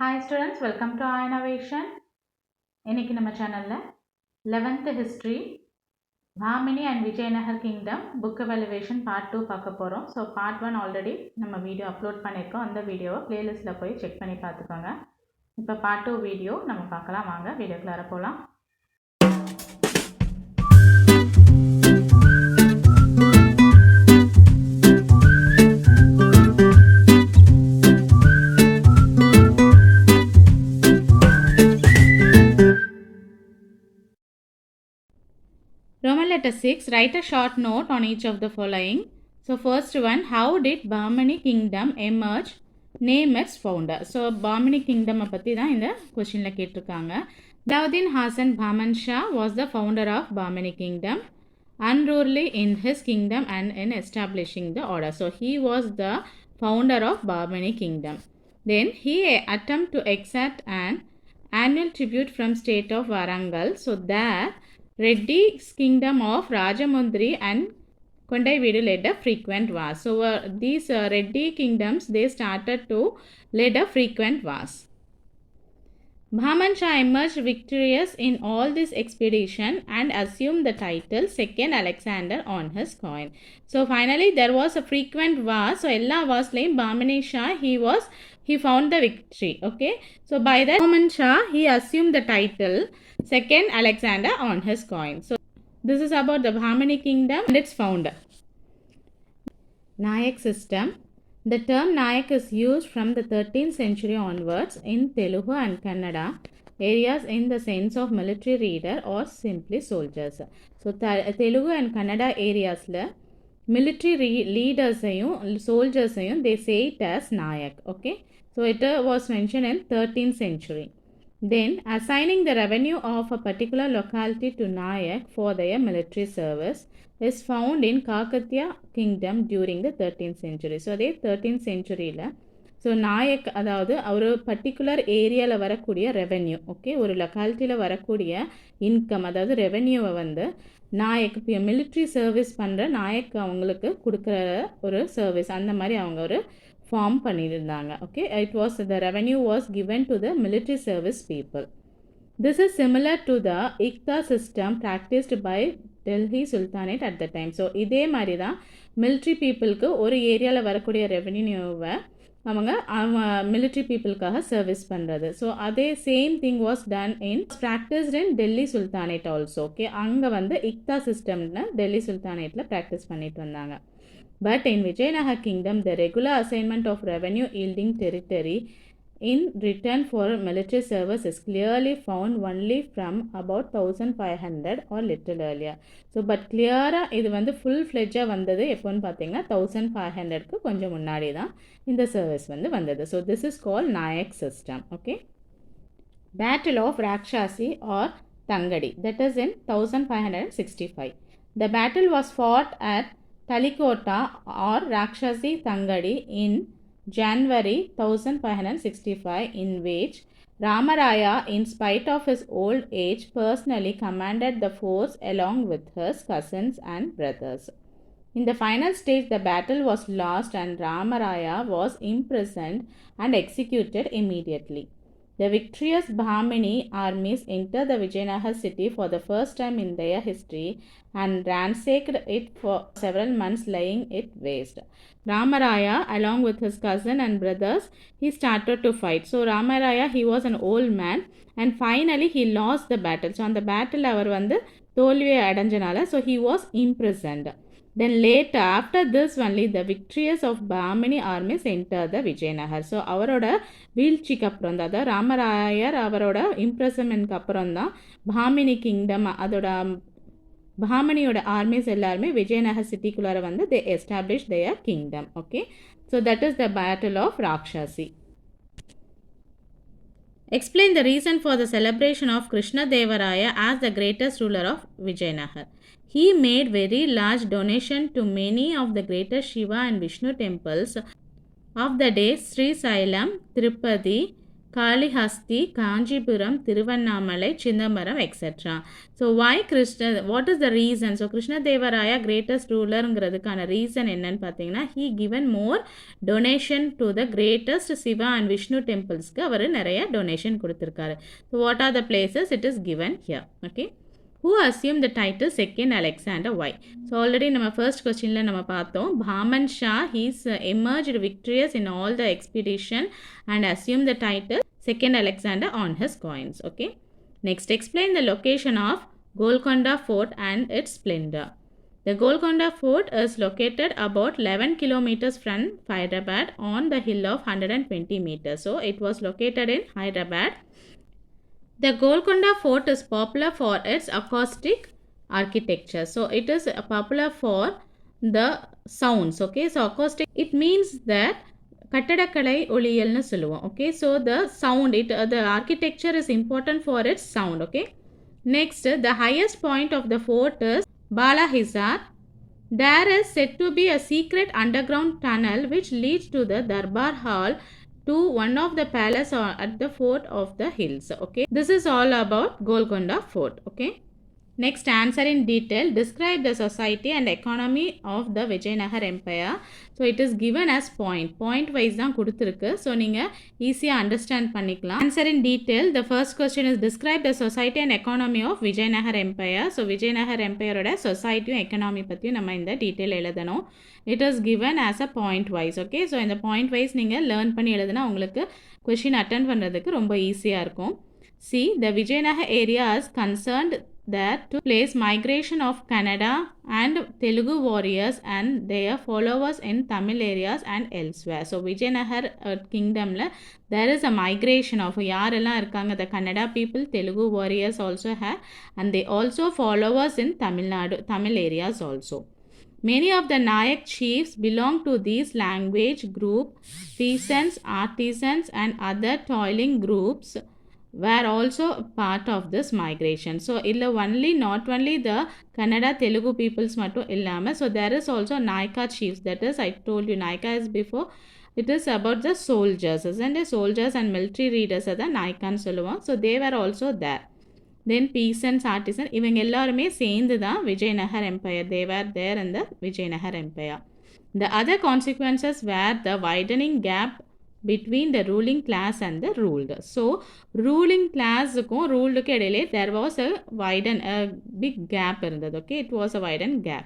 Hi students, welcome to our innovation. இன்னைக்கு நம்ம சேனல்ல 11th history Bhamini and Vijayanagar kingdom book evaluation part 2 பார்க்க போறோம். ஸோ part 1 ஆல்ரெடி நம்ம வீடியோ அப்லோட் பண்ணியிருக்கோம். அந்த வீடியோவை பிளேலிஸ்ட்டில் போய் செக் பண்ணி பார்த்துக்கோங்க. இப்போ part 2 வீடியோ நம்ம பார்க்கலாம். வாங்க வீடியோக்குள்ளார போகலாம். Roman letter 6, write a short note on each of the following. So first one, how did Bahmani kingdom emerge? Name its founder. So Bahmani kingdom பற்றி தான் இந்த கொஷினில் கேட்டிருக்காங்க. Alauddin Hasan Bahman Shah was the founder of Bahmani kingdom, unruly in his kingdom and in establishing the order. So he was the founder of Bahmani kingdom. Then he attempted to exact an annual tribute from state of Warangal. So that Reddy's kingdom of Rajamundry and Kondaiveedu led a frequent wars. So these Reddy kingdoms, they started to lead a frequent wars. Bahman Shah emerged victorious in all this expedition and assumed the title Second Alexander on his coin. So finally there was a frequent war. So ella warslayum Bahmani Shah he found the victory. Okay. So by that Bahman Shah he assumed the title Second Alexander on his coin. So this is about the Bahmani kingdom and its founder. Nayak system. The term Nayak is used from the 13th century onwards in Telugu and Kannada areas in the sense of military leader or simply soldiers. So Telugu and Kannada areas la military leaders soldiers they say it as Nayak. Okay. So it was mentioned in 13th century. Then assigning the revenue of a particular locality to Nayak for their military service is found in Kakatiya kingdom during the 13th century. So அதே 13th centuryல so Naik அதாவது ஒரு particular ஏரியாவில் வரக்கூடிய revenue okay ஒரு லொக்காலிட்டியில் வரக்கூடிய income அதாவது ரெவென்யூவை வந்து Naik military service பண்ணுற நாயக் அவங்களுக்கு கொடுக்குற ஒரு சர்வீஸ் அந்த மாதிரி அவங்க ஒரு ஃபார்ம் பண்ணியிருந்தாங்க okay it was the revenue was given to the military service people. This is similar to the Ikta system practiced by Delhi Sultanate at the time. So இதே மாதிரி தான் மிலிட்ரி பீப்புளுக்கு ஒரு ஏரியாவில் வரக்கூடிய ரெவென்யூவை அவங்க மிலிட்ரி பீப்புளுக்காக சர்வீஸ் பண்ணுறது. ஸோ அதே same thing was done in practised in Delhi sultanate also okay அங்கே வந்து இக்தா சிஸ்டம்னு டெல்லி சுல்தானேட்டில் ப்ராக்டிஸ் பண்ணிட்டு வந்தாங்க. But in Vijayanagar kingdom, the regular assignment of revenue yielding territory in return for military service is clearly found only from about 1500 or little earlier. So but clear-ஆ இது வந்து full fledged வந்தது எப்போன்னு பார்த்தீங்கன்னா 1500க்கு கொஞ்சம் முன்னாடி தான் இந்த சர்வீஸ் வந்து வந்தது. So this is called Nayak system. Okay. Battle of Rakshasi or Thangadi, that is in 1565. The battle was fought at Talikota or Rakshasi Thangadi in January 1565, in which Ramaraya, in spite of his old age, personally commanded the force along with his cousins and brothers. In the final stage, the battle was lost and Ramaraya was imprisoned and executed immediately. The victorious Bahmani armies entered the Vijayanagar city for the first time in their history and ransacked it for several months, laying it waste. Ramaraya, along with his cousin and brothers, he started to fight. So Ramaraya, he was an old man and finally he lost the battle. So on the battle அவர் வந்து தோல்வியை அடைஞ்சனால so he was imprisoned. Then later, after this only, the victorious of Bahmani armies entered the Vijayanagar. So அவரோட வீழ்ச்சிக்கு அப்புறம் தான் அதாவது ராமராயர் அவரோட இம்ப்ரெசன்மெண்ட்க்கு அப்புறம் தான் பாமினி கிங்டம் அதோட பாமனியோட ஆர்மிஸ் எல்லாருமே விஜயநகர் சிட்டிக்குள்ளார வந்து they established their kingdom. Okay. So that is the battle of Rakshasi. Explain the reason for the celebration of Krishna Devaraya as the greatest ruler of Vijayanagar. He made very large donation to many of the greatest Shiva and Vishnu temples of the day: Sri Sailam, Tirupati, Kalihasti, Kanjipuram, Tiruvannamalai, Chindambaram, etc. So why Krishna, what is the reason? So Krishna Devaraya greatest rulerங்கிறதுக்கான reason என்னன்னு பார்த்தீங்கன்னா he given more donation to the greatest Shiva and Vishnu templesக்கு அவர் நிறைய donation கொடுத்திருக்காரு. So what are the places? It is given here. Okay. Who assumed the title second Alexander? Why? So already நம்ம first questionல நம்ம பார்த்தோம் Bahman Shah he's emerged victorious in all the expedition and assumed the title second Alexander on his coins. Okay. Next, explain the location of Golconda Fort and its splendor. The Golconda Fort is located about 11 kilometers from Hyderabad on the hill of 120 meters. So it was located in Hyderabad. The Golconda Fort is popular for its acoustic architecture. So it is popular for the sounds. Okay. So acoustic, it means that கட்டடக்கலை ஒளியல்னு சொல்லுவோம். Okay. So the sound, the architecture is important for its sound. Okay. Next, the highest point of the fort is Balahisar. There is said to be a secret underground tunnel which leads to the Darbar Hall to one of the palace at the fort of the hills. Okay. This is all about Golconda Fort. Okay. Next, answer in detail. Describe the society and economy of the Vijayanagar Empire. So it is given as point wise தான் கொடுத்திருக்கு. So நீங்கள் ஈஸியாக understand பண்ணிக்கலாம். Answer in detail. The first question is describe the society and economy of Vijayanagar Empire. So Vijayanagar Empireோட சொசைட்டியும் economy பற்றியும் நம்ம இந்த டீட்டெயில் எழுதணும். It is given as a point wise. Okay. So இந்த point wise நீங்கள் learn பண்ணி எழுதுனா உங்களுக்கு question attend பண்ணுறதுக்கு ரொம்ப ஈஸியாக இருக்கும். See, the Vijayanagar area is concerned that to place migration of Kannada and Telugu warriors and their followers in Tamil areas and elsewhere. So Vijayanagar kingdom there is a migration of யாரெல்லாம் இருக்காங்க, the Kannada people, Telugu warriors also have, and they also followers in Tamil Nadu, Tamil areas also. Many of the Nayak chiefs belong to these language group. Peasants, artisans and other toiling groups were also part of this migration. So illa not only the Kannada Telugu peoples mattum illama, so there is also Nayaka chiefs. That is, I told you Nayaka is before, it is about the soldiers, isn't it? Soldiers and military leaders are the Nayakan சொல்லுவோம். So they were also there. Then peasants, artisans, இவங்க எல்லாருமே சேர்ந்து தான் Vijayanagar Empire, they were there in the Vijayanagar Empire. The other consequences were the widening gap between the ruling class and the ruled. So ruling classக்கும் ruledக்கு இடையிலே there was a big gap இருந்தது. Okay. It was a widened gap.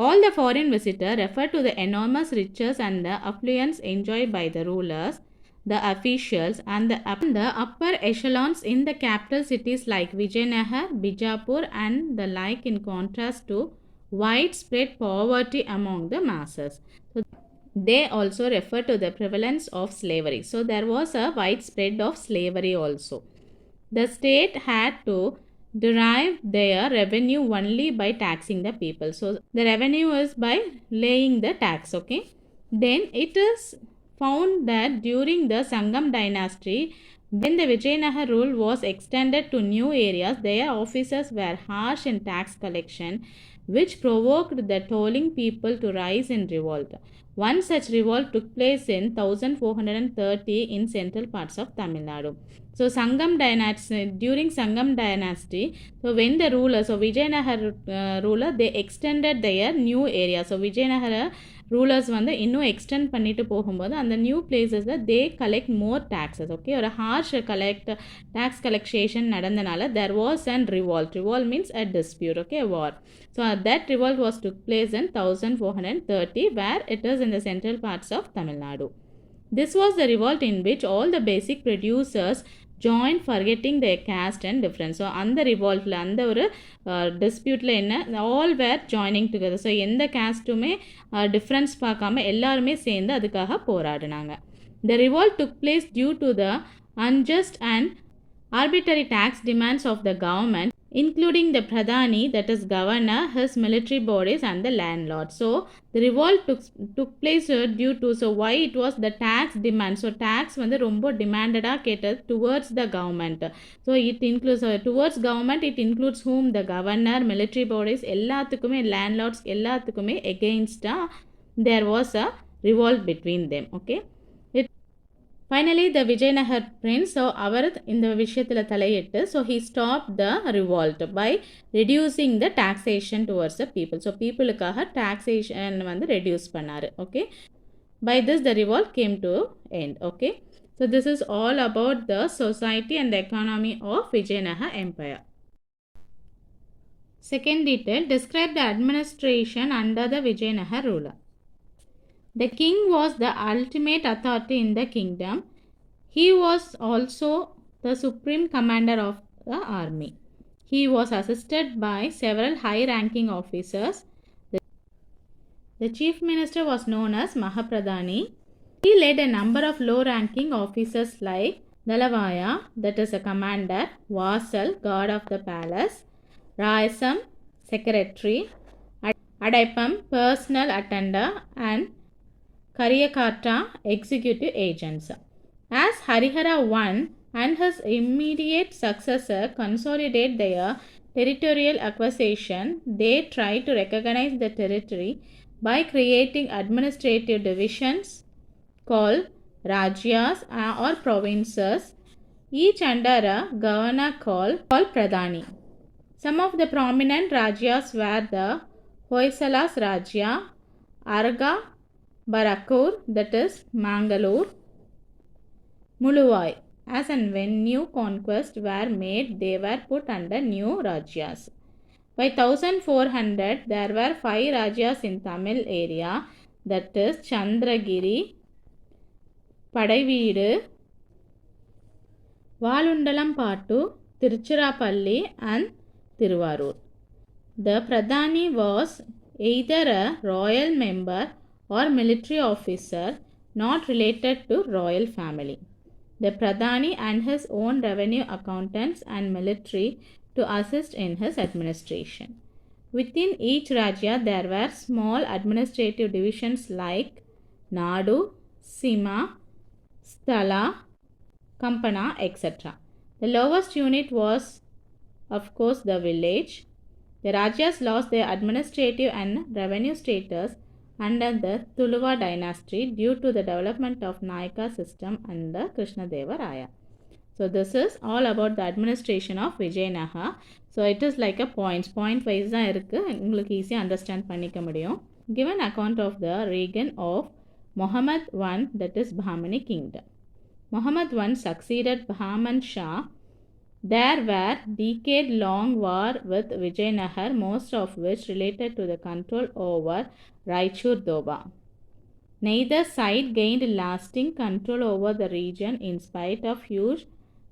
All the foreign visitors refer to the enormous riches and the affluence enjoyed by the rulers, the officials and the upper echelons in the capital cities like Vijayanagar, Bijapur and the like, in contrast to widespread poverty among the masses. So they also refer to the prevalence of slavery. So there was a widespread of slavery also. The state had to derive their revenue only by taxing the people. So the revenue is by laying the tax. Okay. Then it is found that during the Sangam dynasty, when the Vijayanagar rule was extended to new areas, their officers were harsh in tax collection, which provoked the toiling people to rise in revolt. One such revolt took place in 1430 in central parts of Tamil Nadu. So Sangam dynasty, during Sangam dynasty, so when the ruler, so Vijayanagar ruler, they extended their new area. So Vijayanagar rulers வந்து இன்னும் extend பண்ணிட்டு போகும்போது அந்த new பிளேசஸில் they collect more taxes. Okay. ஒரு harsh tax collection நடந்தனால there was an revolt. Revolt means a dispute. Okay, a war. So that revolt was took place in 1430 where it is in the central parts of Tamil Nadu. This was the revolt in which all the basic producers joined, forgetting their caste and difference. So அந்த ரிவால்ட்டில் அந்த ஒரு டிஸ்பியூட்டில் என்ன, all வேர் joining together. So எந்த கேஸ்ட்டுமே difference பார்க்காம எல்லாருமே சேர்ந்து அதுக்காக போராடினாங்க. The revolt took place due to the unjust and arbitrary tax demands of the government, including the Pradhani, that is governor, his military bodies and the landlord. So the revolt took place due to, so why it was the tax demand. So tax வந்து ரொம்ப demanded-ஆ கேட்டது towards the government. So it includes towards government, it includes whom, the governor, military bodies, எல்லாத்துக்குமே landlords எல்லாத்துக்குமே against there was a revolt between them. Okay. Finally, the Vijayanagar prince, so அவர் இந்த விஷயத்தில் தலையிட்டு, so he stopped the revolt by reducing the taxation towards the people. So peopleக்காக taxation வந்து reduce பண்ணாரு. Okay. By this the revolt came to end. Okay. So this is all about the society and the economy of Vijayanagar Empire. Second detail, describe the administration under the Vijayanagar ruler. The king was the ultimate authority in the kingdom. He was also the supreme commander of the army. He was assisted by several high-ranking officers. The chief minister was known as Mahapradhani. He led a number of low-ranking officers like Dalavaya, that is a commander, Vassal, guard of the palace, Rayasam, secretary, Adaipam, personal attendant, and Kariyakatta, executive agents. As Harihara I and his immediate successor consolidate their territorial acquisition, they try to recognize the territory by creating administrative divisions called Rajyas or provinces, each under a governor called Pradhani. Some of the prominent Rajyas were the Hoysalas Rajya, Arga, Barakur, that is Mangalore, Muluvai. As and when new conquests were made, they were put under new Rajyas. By 1400, there were 5 Rajyas in Tamil area, that is Chandragiri, Padaiveedu, Valundalam-Pattu, Tiruchirappalli and Tiruvarur. The Pradhani was either a royal member or military officer not related to royal family. The Pradhani and his own revenue accountants and military to assist in his administration. Within each Rajya, there were small administrative divisions like Nadu, Sima, Sthala, Kampana, etc. The lowest unit was, of course, the village. The Rajyas lost their administrative and revenue status under the Tuluva dynasty due to the development of Nayaka system under Krishnadeva Raya. So this is all about the administration of Vijayanagar. So it is like a point wise தான் இருக்கு, உங்களுக்கு ஈஸியாக understand பண்ணிக்க முடியும். Given account of the reign of Muhammad I, that is Bahmani kingdom. Muhammad I succeeded Bahman Shah. There were decade-long war with Vijayanagar, most of which related to the control over Raichur Doba. Neither side gained lasting control over the region in spite of huge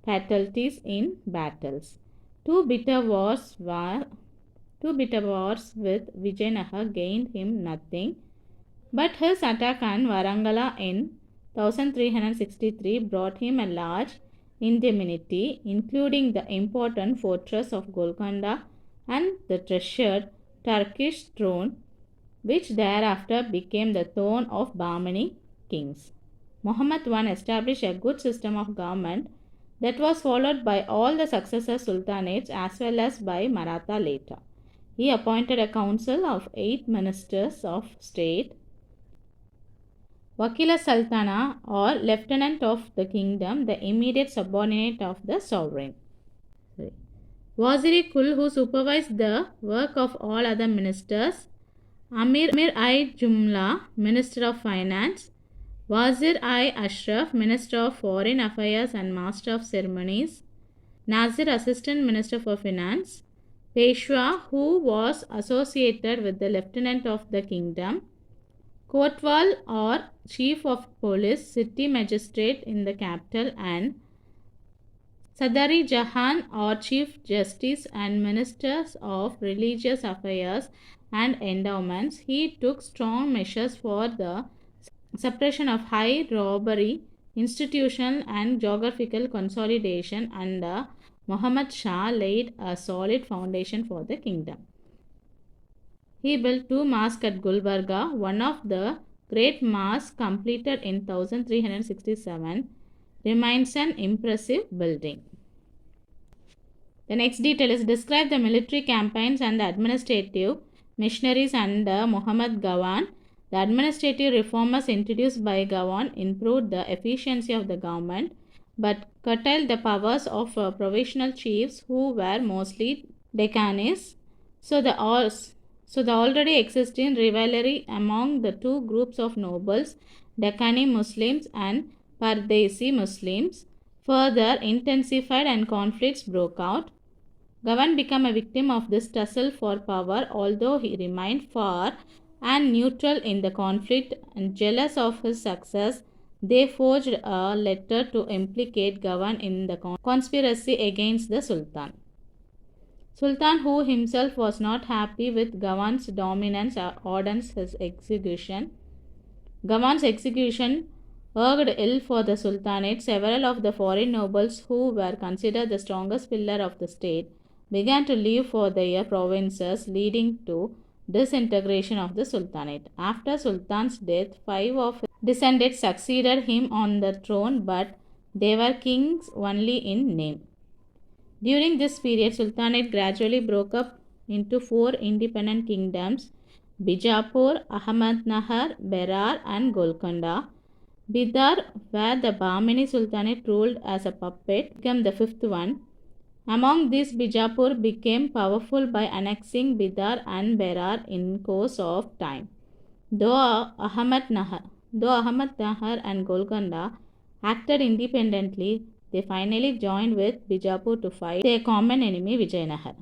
fatalities in battles. Two bitter wars with Vijayanagar gained him nothing, but his attack on Varangala in 1363 brought him a large indemnity, including the important fortress of Golconda and the treasured Turkish throne, which thereafter became the throne of Bahmani kings. Muhammad I established a good system of government that was followed by all the successor sultanates as well as by Maratha later. He appointed a council of 8 ministers of state, Wakila Sultana or lieutenant of the kingdom, the immediate subordinate of the sovereign. Waziri Kul, who supervised the work of all other ministers, Amir-i-Jumla, Minister of Finance, Wazir-i Ashraf, Minister of Foreign Affairs and Master of Ceremonies, Nazir, Assistant Minister for Finance, Peshwa, who was associated with the lieutenant of the kingdom, Kotwal or Chief of Police, City Magistrate in the capital, and Sadari Jahan or Chief Justice and Ministers of Religious Affairs and Endowments. He took strong measures for the suppression of high robbery, institutional and geographical consolidation, and Muhammad Shah laid a solid foundation for the kingdom. He built 2 mosques at Gulbarga. One of the great mosques completed in 1367 remains an impressive building. The next detail is describe the military campaigns and the administrative missionaries under Muhammad Gawan. The administrative reformers introduced by Gawan improved the efficiency of the government but curtailed the powers of provincial chiefs who were mostly Deccanists. So the already existing rivalry among the two groups of nobles, Deccani Muslims and Pardesi Muslims, further intensified and conflicts broke out. Gawan became a victim of this tussle for power, although he remained far and neutral in the conflict and jealous of his success. They forged a letter to implicate Gawan in the conspiracy against the Sultan. Sultan, who himself was not happy with Gawan's dominance, orders his execution. Gawan's execution augured ill for the Sultanate. Several of the foreign nobles who were considered the strongest pillar of the state began to leave for their provinces, leading to disintegration of the Sultanate. After Sultan's death, 5 of his descendants succeeded him on the throne, but they were kings only in name. During this period, Sultanate gradually broke up into 4 independent kingdoms: Bijapur, Ahmednagar, Berar and Golconda. Bidar, where the Bahmani Sultanate ruled as a puppet, became the 5th one. Among these, Bijapur became powerful by annexing Bidar and Berar in course of time. Though Ahmednagar and Golconda acted independently, they finally joined with Bijapur to fight their common enemy Vijayanagar.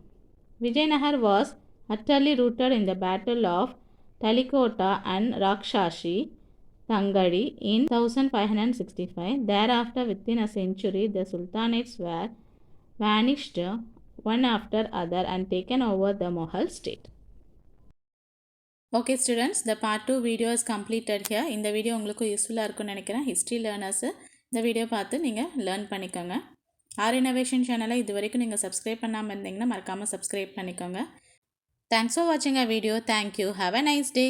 Vijayanagar was utterly routed in the Battle of Talikota and Rakshashi Tangadi in 1565. Thereafter, within a century, the sultanates were vanished one after other and taken over the Mughal state. Okay students, the part 2 video is completed here. இந்த video உங்களுக்கு யூஸ்ஃபுல்லாக இருக்கும்னு நினைக்கிறேன். History learners இந்த video பார்த்து நீங்கள் learn பண்ணிக்கோங்க. R innovation சேனலை இது வரைக்கும் நீங்கள் சப்ஸ்கிரைப் பண்ணாமல் இருந்தீங்கன்னா மறக்காமல் சப்ஸ்கிரைப் பண்ணிக்கோங்க. தேங்க்ஸ் ஃபார் வாட்சிங் அ video. Thank you. Have a nice day.